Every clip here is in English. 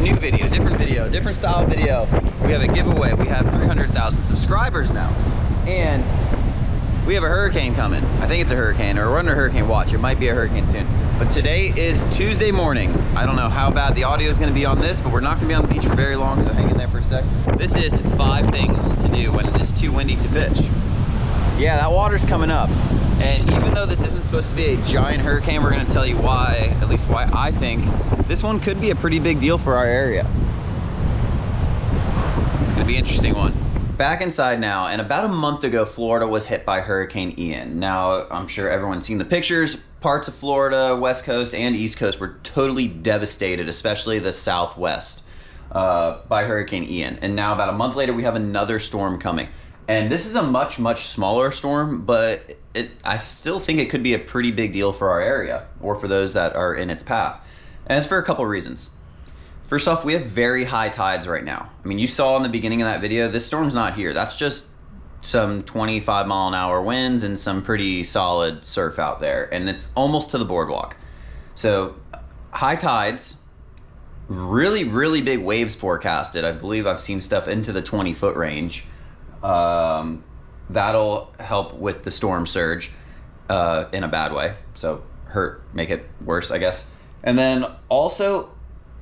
new video, different style video. We have a giveaway. We have 300,000 subscribers now. And we have a hurricane coming. I think it's a hurricane, or we're under hurricane watch. It might be a hurricane soon. But today is Tuesday morning. I don't know how bad the audio is gonna be on this, but we're not gonna be on the beach for very long, so hang in there for a sec. This is 5 things to do when it is too windy to fish. Yeah, that water's coming up. And even though this isn't supposed to be a giant hurricane, we're gonna tell you why, at least why I think this one could be a pretty big deal for our area. It's gonna be an interesting one. Back inside now, and about a month ago, Florida was hit by Hurricane Ian. Now, I'm sure everyone's seen the pictures. Parts of Florida, West Coast and East Coast were totally devastated, especially the Southwest, by Hurricane Ian. And now about a month later, we have another storm coming. And this is a much, much smaller storm, but I still think it could be a pretty big deal for our area, or for those that are in its path. And it's for a couple reasons. First off, we have very high tides right now. I mean, you saw in the beginning of that video, this storm's not here. That's just some 25-mile-an-hour winds and some pretty solid surf out there. And it's almost to the boardwalk. So high tides, really, really big waves forecasted. I believe I've seen stuff into the 20-foot range. That'll help with the storm surge in a bad way. So make it worse, I guess. And then also,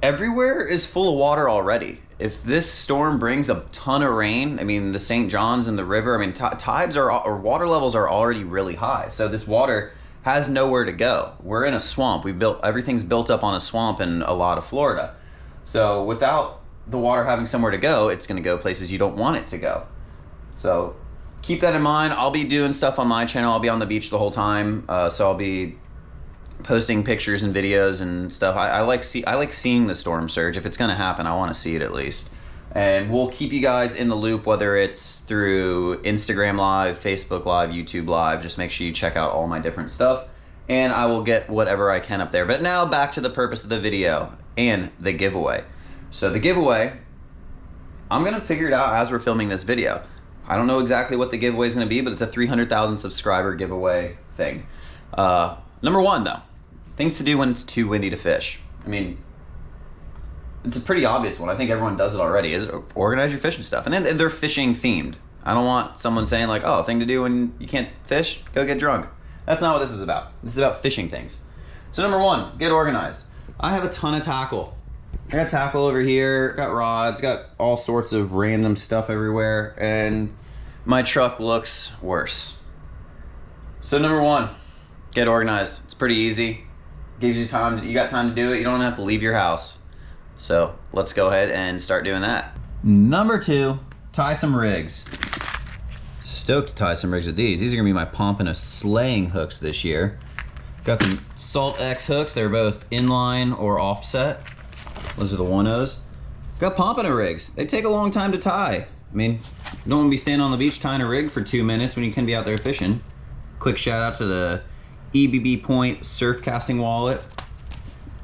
everywhere is full of water already. If this storm brings a ton of rain, I mean, the St. John's and the river, I mean, tides or water levels are already really high. So this water has nowhere to go. We're in a swamp. Everything's built up on a swamp in a lot of Florida. So without the water having somewhere to go, it's gonna go places you don't want it to go. So keep that in mind. I'll be doing stuff on my channel. I'll be on the beach the whole time. So I'll be posting pictures and videos and stuff. I like seeing the storm surge. If it's gonna happen, I wanna see it at least. And we'll keep you guys in the loop, whether it's through Instagram Live, Facebook Live, YouTube Live. Just make sure you check out all my different stuff, and I will get whatever I can up there. But now back to the purpose of the video and the giveaway. So the giveaway, I'm gonna figure it out as we're filming this video. I don't know exactly what the giveaway is gonna be, but it's a 300,000 subscriber giveaway thing. Number 1 though, things to do when it's too windy to fish. I mean, it's a pretty obvious one. I think everyone does it already, is organize your fishing stuff. And then they're fishing themed. I don't want someone saying like, oh, thing to do when you can't fish, go get drunk. That's not what this is about. This is about fishing things. So number 1, get organized. I have a ton of tackle. I got tackle over here, got rods, got all sorts of random stuff everywhere, and my truck looks worse. So number 1, get organized. It's pretty easy. Gives you time. You got time to do it. You don't have to leave your house. So let's go ahead and start doing that. Number 2, tie some rigs. Stoked to tie some rigs with these. These are gonna be my Pompano slaying hooks this year. Got some Salt X hooks. They're both inline or offset. Those are the 1-0s. Got Pompano rigs. They take a long time to tie. I mean, you don't want to be standing on the beach tying a rig for 2 minutes when you can be out there fishing. Quick shout out to the EBB Point surf casting wallet.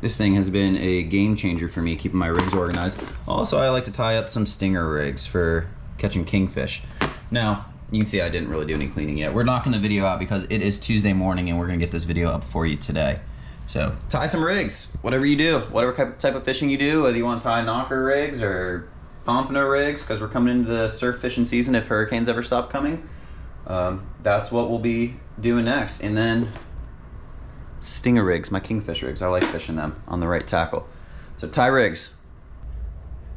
This thing has been a game changer for me, keeping my rigs organized. Also, I like to tie up some stinger rigs for catching kingfish. Now, you can see I didn't really do any cleaning yet. We're knocking the video out because it is Tuesday morning and we're gonna get this video up for you today. So, tie some rigs, whatever you do, whatever type of fishing you do, whether you want to tie knocker rigs or pompano rigs, because we're coming into the surf fishing season if hurricanes ever stop coming. That's what we'll be doing next. And then stinger rigs, my kingfish rigs. I like fishing them on the right tackle. So tie rigs.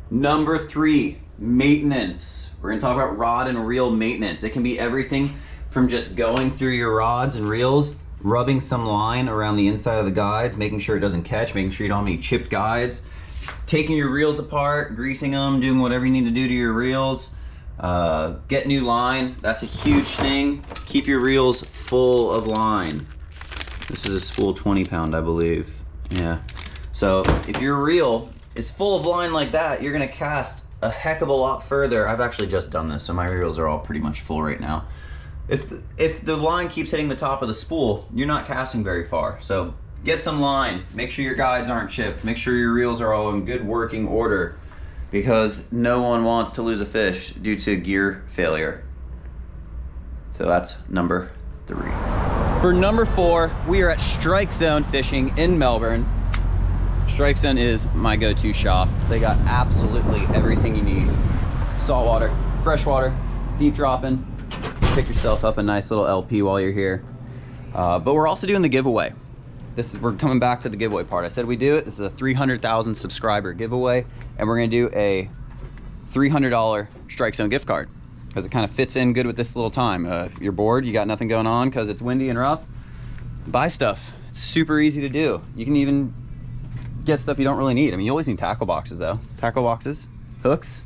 Number 3, maintenance. We're gonna talk about rod and reel maintenance. It can be everything from just going through your rods and reels, rubbing some line around the inside of the guides, making sure it doesn't catch, making sure you don't have any chipped guides, taking your reels apart, greasing them, doing whatever you need to do to your reels. Get new line. That's a huge thing. Keep your reels full of line. This is a spool 20-pound, I believe. Yeah. So if your reel is full of line like that, you're gonna cast a heck of a lot further. I've actually just done this, so my reels are all pretty much full right now. If the line keeps hitting the top of the spool, you're not casting very far. So get some line. Make sure your guides aren't chipped. Make sure your reels are all in good working order, because no one wants to lose a fish due to gear failure. So that's number 3. For number 4, we are at Strike Zone Fishing in Melbourne. Strike Zone is my go-to shop. They got absolutely everything you need. Saltwater, freshwater, deep dropping. Pick yourself up a nice little LP while you're here. But we're also doing the giveaway. We're coming back to the giveaway part. I said we do it. This is a 300,000 subscriber giveaway, and we're gonna do a $300 Strike Zone gift card because it kind of fits in good with this little time. If you're bored, you got nothing going on because it's windy and rough, buy stuff. It's super easy to do. You can even get stuff you don't really need. I mean, you always need tackle boxes though. Tackle boxes, hooks.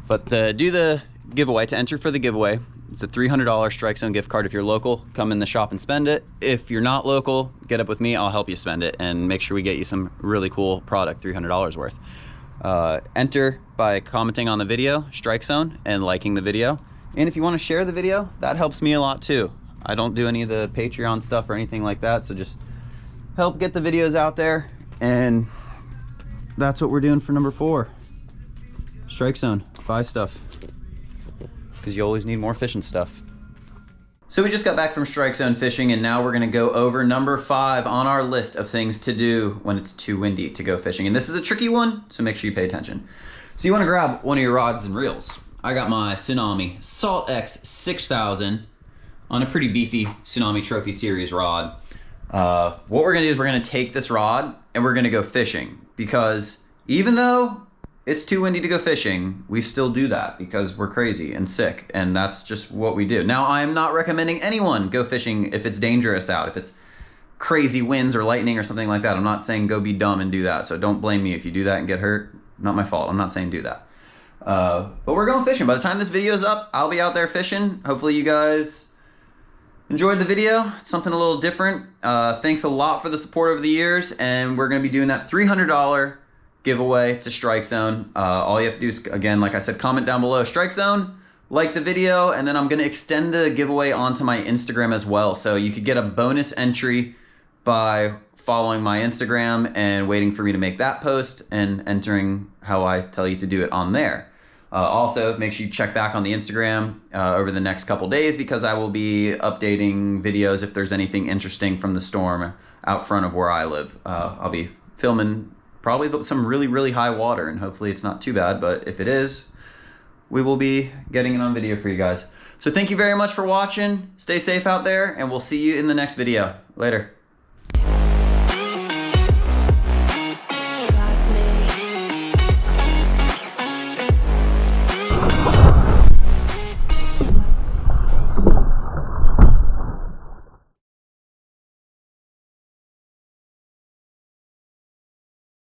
But do the giveaway. To enter for the giveaway, it's a $300 Strike Zone gift card. If you're local, come in the shop and spend it. If you're not local, get up with me. I'll help you spend it and make sure we get you some really cool product, $300 worth. Enter by commenting on the video, Strike Zone, and liking the video. And if you want to share the video, that helps me a lot too. I don't do any of the Patreon stuff or anything like that, so just help get the videos out there. And that's what we're doing for number 4. Strike Zone, buy stuff. Because you always need more fishing stuff. So we just got back from Strike Zone fishing, and now we're gonna go over number 5 on our list of things to do when it's too windy to go fishing. And this is a tricky one, so make sure you pay attention. So you wanna grab one of your rods and reels. I got my TSUNAMI Salt X 6000 on a pretty beefy TSUNAMI Trophy Series rod. What we're gonna do is we're gonna take this rod and we're gonna go fishing, because even though it's too windy to go fishing, we still do that because we're crazy and sick, and that's just what we do. Now, I'm not recommending anyone go fishing if it's dangerous out, if it's crazy winds or lightning or something like that. I'm not saying go be dumb and do that, so don't blame me if you do that and get hurt. Not my fault. I'm not saying do that. But we're going fishing. By the time this video is up, I'll be out there fishing. Hopefully you guys enjoyed the video. It's something a little different. Thanks a lot for the support over the years, and we're going to be doing that $300 giveaway to Strike Zone. All you have to do is, again, like I said, comment down below Strike Zone, like the video, and then I'm going to extend the giveaway onto my Instagram as well. So you could get a bonus entry by following my Instagram and waiting for me to make that post and entering how I tell you to do it on there. Also, make sure you check back on the Instagram over the next couple days, because I will be updating videos if there's anything interesting from the storm out front of where I live. I'll be filming probably some really, really high water, and hopefully it's not too bad, but if it is, we will be getting it on video for you guys. So thank you very much for watching. Stay safe out there, and we'll see you in the next video. Later.